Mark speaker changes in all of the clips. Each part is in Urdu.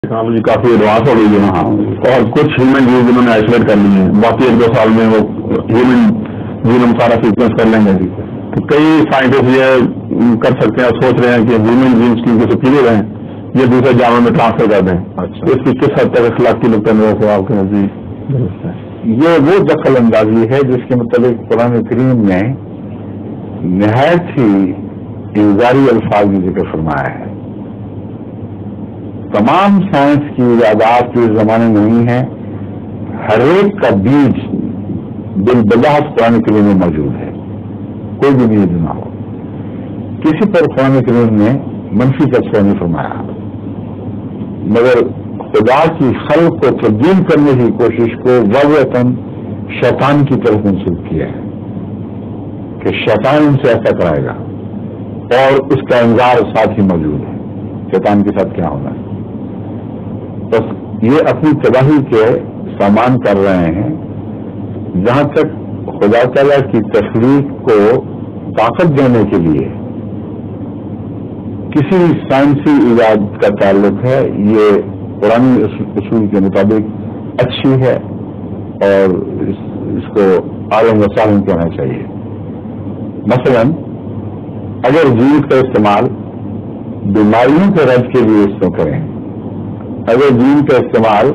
Speaker 1: ٹیکنالوجی کافی ایڈوانس ہو گئی ہے وہاں، اور کچھ ہیومن جینز انہوں نے آئسولیٹ کر لی ہیں، باقی 1-2 سال میں وہ ہیومن جینوم سارا سیکوینس کر لیں گے. تو کئی سائنٹسٹ یہ کر سکتے ہیں اور سوچ رہے ہیں کہ ہیومن جینس کی سپیریئر ہیں یہ دوسرے جانور میں ٹرانسفر کر دیں. اس کی کس حد تک اخلاقی نقطۂ نظر سے آپ کے نزدیک؟
Speaker 2: یہ وہ دخل اندازی ہے جس کے متعلق قرآن کریم نے نہایت ہی انذاری الفاظ میں ذکر فرمایا ہے. تمام سائنس کی ایجادات جو اس زمانے میں ہوئی ہیں ہر ایک کا بیج بالبلاحت قرآن کریم میں موجود ہے، کوئی بھی بیج نہ ہو. کسی پر قرآن کریم نے منفی تبصرہ نہیں فرمایا، مگر خدا کی خلق کو تبدیل کرنے کی کوشش کو واضحاً شیطان کی طرف منسوخ کیا ہے کہ شیطان ان سے ایسا کرائے گا، اور اس کا انذار ساتھ ہی موجود ہے شیطان کے ساتھ کیا ہونا ہے. بس یہ اپنی تباہی کے سامان کر رہے ہیں. جہاں تک خدا تعالیٰ کی تخلیق کو طاقت دینے کے لیے کسی سائنسی ایجاد کا تعلق ہے، یہ پرانی اصول کے مطابق اچھی ہے اور اس کو عالم وسائل کہنا چاہیے. مثلا اگر جین کا استعمال بیماریوں کے رد کے لیے اس کو کریں، اگر جین کا استعمال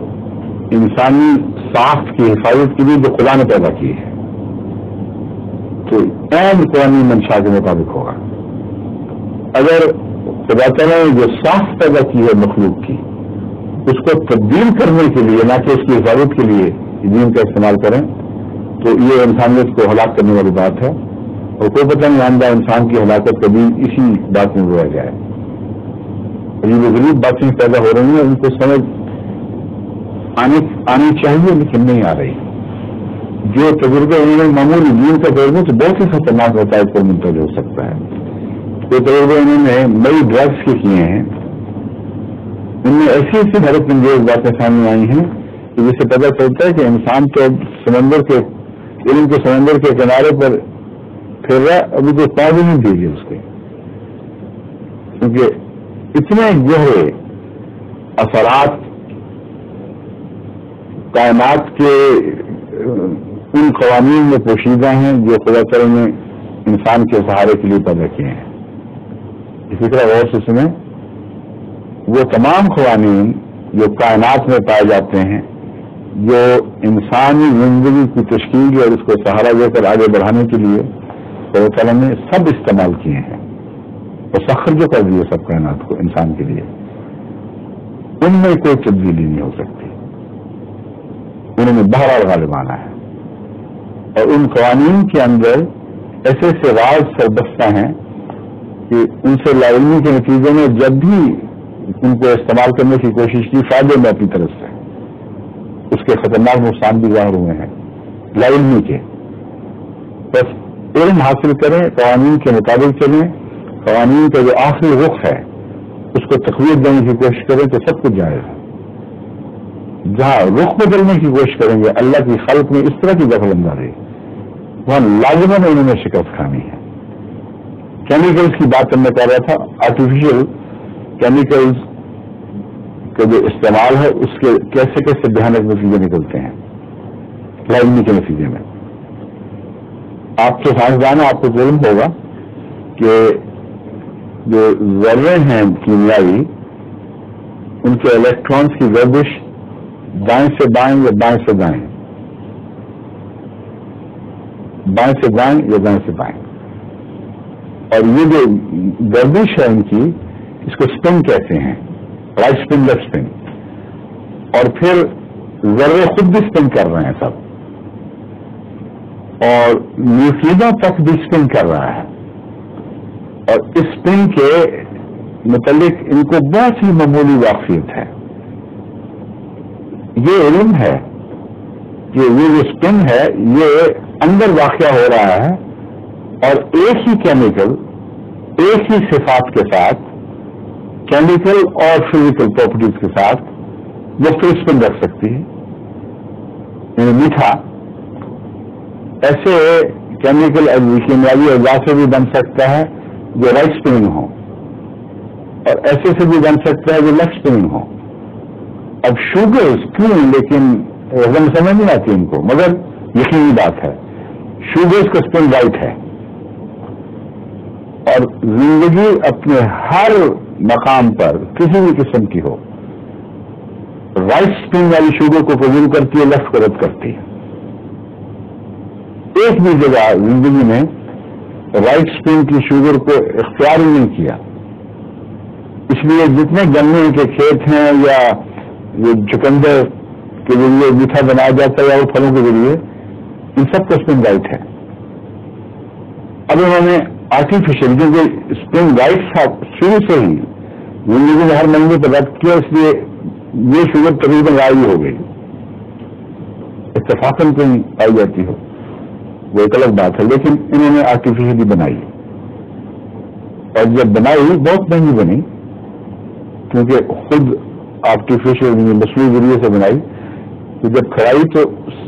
Speaker 2: انسانی ساخت کی حفاظت کے لیے جو خدا نے پیدا کی ہے تو عین قرآنی منشا کے مطابق ہوگا. اگر خدا تعالیٰ نے جو ساخت پیدا کی ہے مخلوق کی اس کو تبدیل کرنے کے لیے، نہ کہ اس کی حفاظت کے لیے جین کا استعمال کریں، تو یہ انسانیت کو ہلاک کرنے والی بات ہے. اور کوئی پتہ نہیں آئندہ انسان کی ہلاکت کبھی اسی بات میں رہ جائے. عجیب و غریب باتیں پیدا ہو رہی ہیں، ان کو سمجھ آنی چاہیے لیکن نہیں آ رہی. جو تجربہ انہوں نے معمولی جین کا تجربہ سے بہت ہی خطرناک نتائج پر منتقل ہو سکتا ہے. جو تجربے انہوں نے نئی ڈرگس کے کیے ہیں ان میں ایسی ایسی حیرت انگیز باتیں سامنے آئی ہیں کہ جس سے پتہ چلتا ہے کہ انسان تو سمندر کے علم کے سمندر کے کنارے پر پھر رہا، ابھی کوئی پاؤں بھی نہیں دیجیے اس کے، کیونکہ اتنے گہرے اثرات کائنات کے ان قوانین میں پوشیدہ ہیں جو خدا تعالیٰ نے انسان کے سہارے کے لیے پیدا کیے ہیں. اسی طرح غور سے سنیں، وہ تمام قوانین جو کائنات میں پائے جاتے ہیں جو انسانی زندگی کی تشکیل اور اس کو سہارا دے کر آگے بڑھانے کے لیے خدا تعالیٰ نے سب استعمال کیے ہیں اور سخر جو کر دیے سب کائنات کو انسان کے لیے، ان میں کوئی تبدیلی نہیں ہو سکتی. انہوں نے بہرحال غالب آنا ہے، اور ان قوانین کے اندر ایسے ایسے راز سربستہ ہیں کہ ان سے لا علمی کے نتیجے میں جب بھی ان کو استعمال کرنے کی کوشش کی فائدے میں اپنی طرف سے اس کے خطرناک نقصان بھی ظاہر ہوئے ہیں لا علمی کے. بس علم حاصل کریں، قوانین کے مطابق چلیں، قوانین کا جو آخری رخ ہے اس کو تقویت دینے کی کوشش کریں تو سب کچھ جائز ہے. جہاں رخ بدلنے کی کوشش کریں گے اللہ کی خلق میں اس طرح کی دخل اندازی وہاں لازماً انہوں نے شکست کھانی ہے. کیمیکلز کی بات میں کر رہا تھا، آرٹیفیشل کیمیکلز کا جو استعمال ہے اس کے کیسے کیسے بھیانک نتیجے نکلتے ہیں لائنی کے نتیجے میں. آپ تو سائنسدان ہیں، آپ کو علم ہوگا کہ جو ذرے ہیں کیمیائی ان کے الیکٹرانز کی گردش دائیں سے بائیں یا بائیں سے دائیں، بائیں سے دائیں یا دائیں سے بائیں، اور یہ جو گردش ہے ان کی اس کو سپن کہتے ہیں، رائٹ سپن لیفٹ سپن. اور پھر ذرے خود بھی سپن کر رہے ہیں سب، اور نیوٹرینوں تک بھی سپن کر رہا ہے، اور اس سپن کے متعلق ان کو بہت ہی معمولی واقفیت ہے. یہ علم ہے کہ یہ جو سپن ہے یہ اندر واقع ہو رہا ہے، اور ایک ہی کیمیکل ایک ہی صفات کے ساتھ، کیمیکل اور فزیکل پراپرٹیز کے ساتھ مختلف سپن رکھ سکتی ہے. یعنی میٹھا ایسے کیمیکل کیمیاوی اجزاء سے بھی بن سکتا ہے جو رائٹ سپننگ ہو، اور ایسے سے بھی بن سکتا ہے جو لیفٹ سپننگ ہو. اب شوگرز کیوں، لیکن ایک دم سمجھ نہیں آتی ان کو، مگر یقینی بات ہے شوگرز کا اسپن رائٹ ہے، اور زندگی اپنے ہر مقام پر کسی بھی قسم کی ہو رائٹ اسپن والی شوگر کو قبول کرتی ہے، لیفٹ کو رد کرتی ہے. ایک بھی جگہ زندگی میں رائٹ اسپن کی شوگر کو اختیار ہی نہیں کیا. اس لیے جتنے گنے کے کھیت ہیں یا چقندر کے ذریعے میٹھا بنایا جاتا ہے یا وہ پھلوں کے ذریعے، ان سب کا اسپن رائٹ ہے. اب انہوں نے آرٹیفیشل، کیونکہ اسپن رائٹ تھا شروع سے ہی زندگی میں ہر مہینے پر رد کیا، اس لیے یہ شوگر تقریباً غائب ہو گئی. اتفاقاً کہیں پائی جاتی ہو وہ ایک الگ بات ہے، لیکن انہوں نے آرٹیفیشلی بنائی، اور جب بنائی بہت مہنگی بنی، کیونکہ خود آرٹیفیشل مصنوعی ذریعے سے بنائی، تو جب کھڑائی تو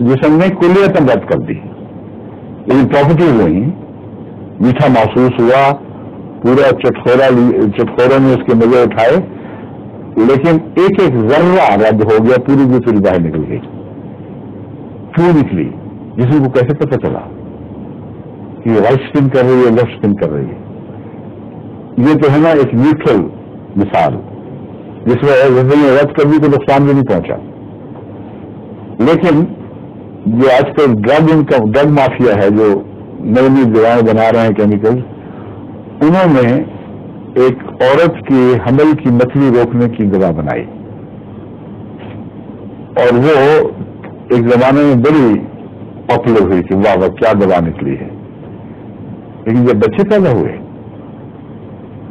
Speaker 2: جسم نے کلیتاً رد کر دی، لیکن پراپرٹیز وہی، میٹھا محسوس ہوا، پورا چٹخوروں نے اس کے مزے اٹھائے، لیکن ایک ایک ذرہ رد ہو گیا، پوری کی پوری باہر نکل گئی. کیوں نکلی؟ جسم کو کیسے پتہ چلا کہ یہ رائٹ اسپن کر رہی ہے، لیفٹ اسپن کر رہی ہے؟ یہ تو ہے نا ایک نیوٹرل مثال، جس میں زندگی میں رد کر دی تو نقصان بھی نہیں پہنچا. لیکن جو آج کل ڈرگ مافیا ہے، جو نئی نئی دوائیں بنا رہے ہیں کیمیکل، انہوں نے ایک عورت کی حمل کی متلی روکنے کی دوا بنائی، اور وہ ایک زمانے میں بڑی پاپولر ہوئی تھی، واہ واہ کیا دوا نکلی ہے. لیکن جب بچے پیدا ہوئے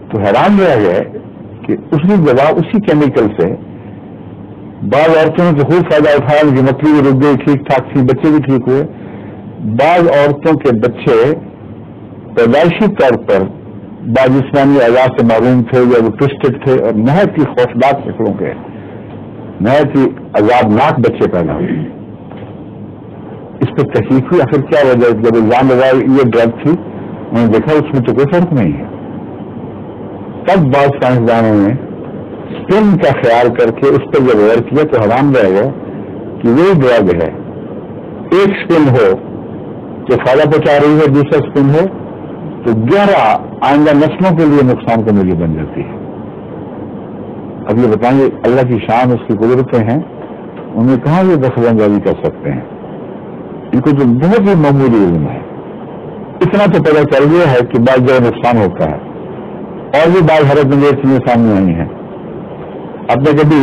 Speaker 2: تو حیران رہ گئے کہ اسی دوا، اسی کیمیکل سے بعض عورتوں نے تو خوب فائدہ اٹھایا، ان کی متلی بھی رک گئی، ٹھیک ٹھاک تھی، بچے بھی ٹھیک ہوئے. بعض عورتوں کے بچے پیدائشی طور پر باجسمانی اعضاء سے معروم تھے یا وہ ٹوسٹڈ تھے، اور نہایت ہی خوفناک شکلوں کے، نہایت ہی عذابناک بچے پیدا ہوئے. اس پہ تحقیق ہوئی آخر کیا وجہ، جب الزام لگایا یہ ڈرگ تھی، انہوں نے دیکھا اس میں تو کوئی فرق نہیں ہے. تب بعض سائنسدانوں نے اسپن کا خیال کر کے اس پر جب غور کیا تو حیران رہ گیا کہ وہ ڈرگ ہے، ایک اسپن ہو جو فائدہ پہنچا رہی ہے، دوسرا اسپن ہو تو گہرا آئندہ نسلوں کے لیے نقصان کا موجب بن جاتی ہے. اب یہ بتائیں گے اللہ کی شان، اس کی قدرتیں ہیں، انہیں کہاں یہ دخل اندازی کر سکتے ہیں؟ ان کو تو بہت ہی معمولی علم ہے. اتنا تو پتہ چل گیا ہے کہ بعض جگہ نقصان ہوتا ہے، اور بھی بعض حیرت انگیز چیزیں سامنے آئی ہیں. آپ نے کبھی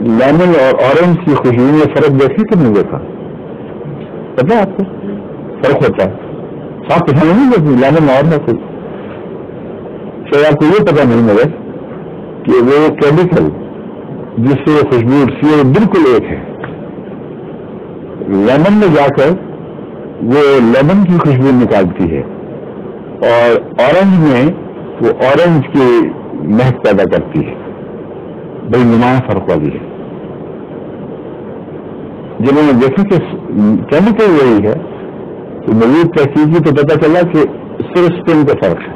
Speaker 2: لیمن اور اورنج کی خوشبو میں فرق دیکھے کہ نہیں دیکھا؟ پتہ ہے آپ کو فرق ہوتا ہے؟ صاف پہچانا نہیں دیکھتی لیمن اور نہ کچھ، شاید آپ کو یہ پتہ نہیں مگر کہ وہ کیمیکل جس سے خوشبو اٹھتی ہے وہ بالکل ایک ہے. لیمن میں جا کر وہ لیمن کی خوشبو نکالتی ہے، اور اورنج میں وہ اورنج کی مہک پیدا کرتی ہے. بڑی نمایاں فرق والی ہے. جب انہوں نے دیکھا کہ کیمیکل وہی ہے تو مزید تحقیق کی تو پتہ چلا کہ صرف اسپن کا فرق ہے.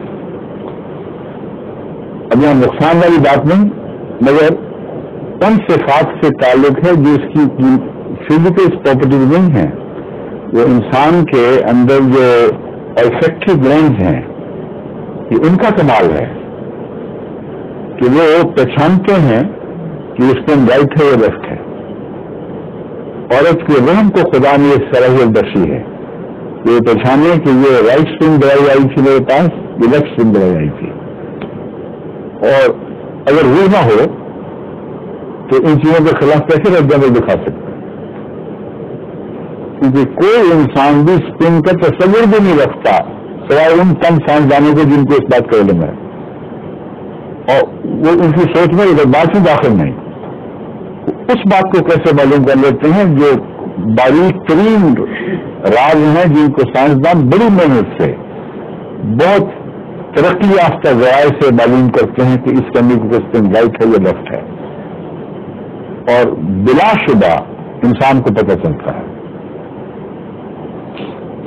Speaker 2: اب یہاں نقصان والی بات نہیں، مگر ان صفات سے تعلق ہے جو اس کی فزیکل پراپرٹیز نہیں ہیں. وہ انسان کے اندر جو افیکٹو گلینڈز ہیں، یہ ان کا کمال ہے کہ وہ پہچانتے ہیں کہ اس میں رائٹ ہے یا لیفٹ ہے. عورت کے رحم کو خدا نے ایک صلاحیت بخشی ہے، یہ پہچانے کہ یہ رائٹ اسپن بڑھائی آئی تھی میرے پاس، یہ لیفٹ اسپن بڑھائی آئی تھی. اور اگر وہ نہ ہو تو ان چیزوں کے خلاف کیسے رد عمل دکھا سکتے؟ کیونکہ کوئی انسان بھی اسپن کا تصور بھی نہیں رکھتا سوائے ان کم سائنسدانوں کو جن کو اس بات کا علم ہے، اور وہ ان کی سوچ میں ادھر بات ہی داخل نہیں. اس بات کو کیسے معلوم کر لیتے ہیں جو باریک ترین راز ہیں، جن کو سائنسدان بڑی محنت سے بہت ترقی یافتہ ذرائع سے معلوم کرتے ہیں کہ اس کیمیکل کا اسپن رائٹ ہے یا لیفٹ ہے، اور بلا شبہ انسان کو پتہ چلتا ہے.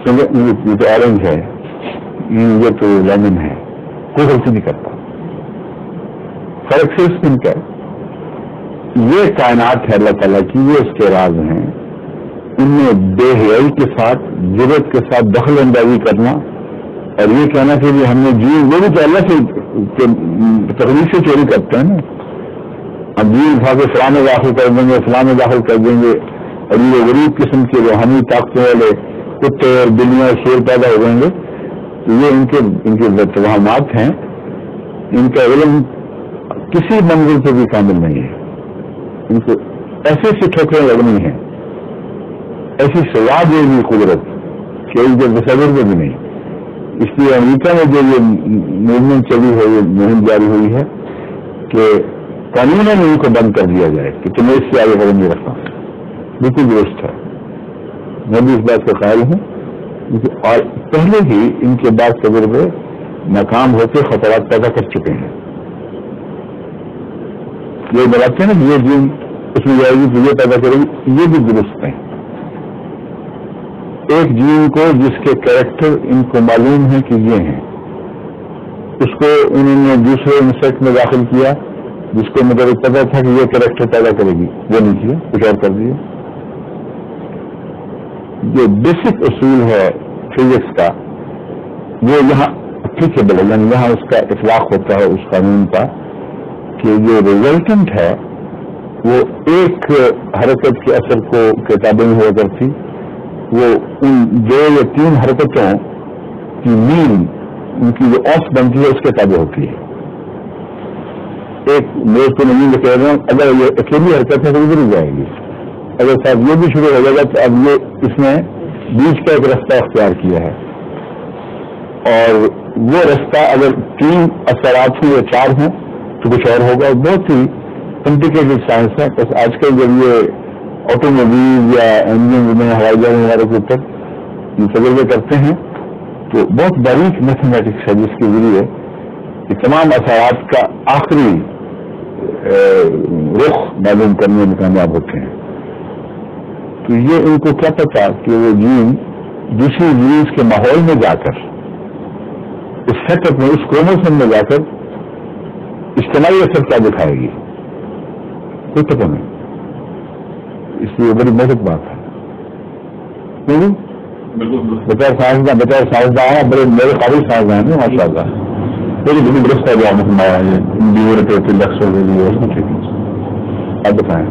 Speaker 2: یہ تو اورنج ہے، یہ تو لیمن ہے، کوئی غلطی نہیں کرتا. فرق صرف اسپن کا ہے. یہ کائنات ہے اللہ تعالیٰ کی، یہ اس کے راز ہیں. ان میں بے حیائی کے ساتھ، جرات کے ساتھ دخل اندازی کرنا اور یہ کہنا کہ ہم نے جی، وہ بھی تو اللہ سے تقدیر سے چوری کرتے ہیں نا. ہم جی اٹھا کے فلاں میں داخل کر دیں گے، فلاں میں داخل کر دیں گے، اور یہ غریب قسم کے روحانی طاقتوں والے کتے اور بلیاں اور شیر پیدا ہو جائیں گے. تو یہ ان کے توہمات ہیں. ان کا علم کسی منزل سے بھی کامل نہیں ہے. ان کو ایسے ایسی ٹھوکریں لگنی ہیں، ایسی سزا دے گی قدرت کہ ان کے تصور میں بھی نہیں. اس لیے امریکہ میں جو یہ موومنٹ چلی ہے، یہ مہم جاری ہوئی ہے کہ قانوناً ان کو بند کر دیا جائے کہ تمہیں اس سے آگے قدم نہیں رکھنا. بالکل درست ہے، میں بھی اس بات کا قائل ہوں. اور پہلے ہی ان کے بعد تجربے ناکام ہوتے خطرات پیدا کر چکے ہیں. یہ بتاتے ہیں نا یہ جین اس میں جائے گی تو یہ پیدا کرے گی، یہ بھی درست ہے. ایک جین کو جس کے کریکٹر ان کو معلوم ہے کہ یہ ہیں، اس کو انہوں نے دوسرے انسیکٹ میں داخل کیا جس کو مطلب پتا تھا کہ یہ کریکٹر پیدا کرے گی، وہ نہیں کیا، کچھ اور کر دیا. جو بیسک اصول ہے فزکس کا وہ یہاں اپلیکیبل ہے، یعنی یہاں اس کا اطلاق ہوتا ہے اس قانون کا کہ جو ریزلٹنٹ ہے وہ ایک حرکت کے اثر کو کتابیں میں ہوا کرتی، وہ ان 2 یا 3 حرکتوں کی مین ان کی جو اوس بنتی ہے اس کے تابع ہوتی ہے. ایک میرے کو نہیں کہہ رہا ہوں، اگر یہ اکیلی حرکت ہے تو ادھر ہی جائے گی. اگر صاحب یہ بھی شروع ہو جائے گا تو اب یہ اس نے بیچ کا ایک رستہ اختیار کیا ہے، اور وہ رستہ اگر 3 اثرات ہوں یا 4 ہوں تو کچھ اور ہوگا. بہت ہی کمپلیکیٹڈ سائنس ہے. بس آج کل جب یہ آٹو موبائل یا انجن میں ہوائی جہاز وغیرہ کے اوپر یہ تجربے کرتے ہیں تو بہت باریک میتھمیٹکس ہے جس کے ذریعے یہ تمام اثرات کا آخری رخ معلوم کرنے میں کامیاب ہوتے ہیں. تو یہ ان کو کیا پتا کہ وہ جین دوسری جینس کے ماحول میں جا کر اس سیٹ اپ میں اس کروموسوم میں جا کر اجتماعی اثر کیا دکھائے گی، کوئی پتہ نہیں. اس لیے بڑی محنت بات ہے. بچہ سائنسداں ہیں، بڑے میرے قابل سائنسداں ہیں ماشاء اللہ. بالکل درست ہے جو آپ نے فرمایا ہے. آپ بتائیں.